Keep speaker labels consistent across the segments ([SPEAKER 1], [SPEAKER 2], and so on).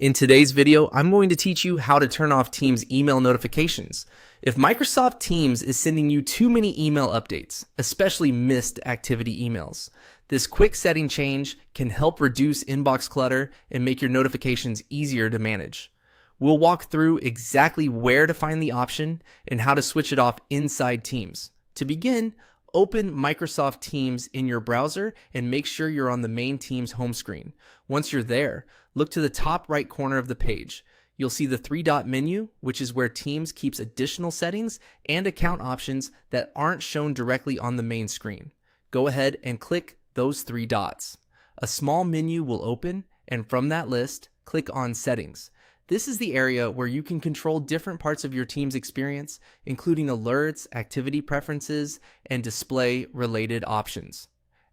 [SPEAKER 1] In today's video, I'm going to teach you how to turn off Teams email notifications. If Microsoft Teams is sending you too many email updates, especially missed activity emails, this quick setting change can help reduce inbox clutter and make your notifications easier to manage. We'll walk through exactly where to find the option and how to switch it off inside Teams. To begin, open Microsoft Teams in your browser and make sure you're on the main Teams home screen. Once you're there, look to the top right corner of the page. You'll see the three-dot menu, which is where Teams keeps additional settings and account options that aren't shown directly on the main screen. Go ahead and click those three dots. A small menu will open, and from that list, click on Settings. This is the area where you can control different parts of your Teams experience, including alerts, activity preferences, and display-related options.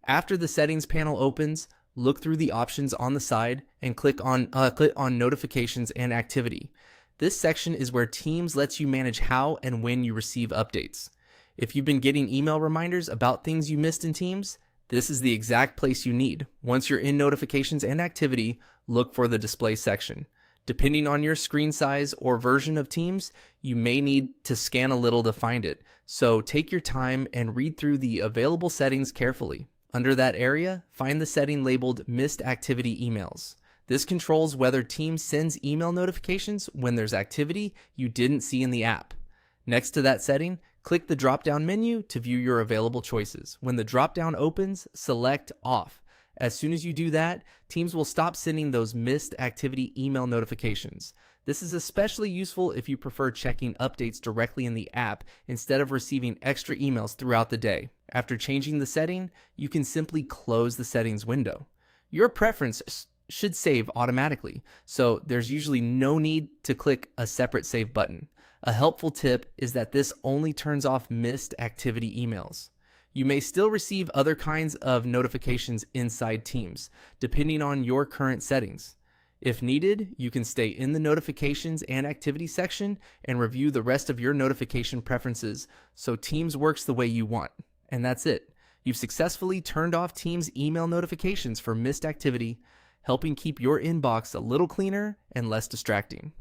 [SPEAKER 1] After the Settings panel opens, look through the options on the side and click on Notifications and Activity. This section is where Teams lets you manage how and when you receive updates. If you've been getting email reminders about things you missed in Teams, this is the exact place you need. Once you're in Notifications and Activity, look for the Display section. Depending on your screen size or version of Teams, you may need to scan a little to find it. So take your time and read through the available settings carefully. Under that area, find the setting labeled Missed Activity Emails. This controls whether Teams sends email notifications when there's activity you didn't see in the app. Next to that setting, click the drop-down menu to view your available choices. When the drop-down opens, select Off. As soon as you do that, Teams will stop sending those missed activity email notifications. This is especially useful if you prefer checking updates directly in the app instead of receiving extra emails throughout the day. After changing the setting, you can simply close the settings window. Your preference should save automatically, so there's usually no need to click a separate save button. A helpful tip is that this only turns off missed activity emails. You may still receive other kinds of notifications inside Teams, depending on your current settings. If needed, you can stay in the Notifications and Activity section and review the rest of your notification preferences so Teams works the way you want. And that's it. You've successfully turned off Teams email notifications for missed activity, helping keep your inbox a little cleaner and less distracting.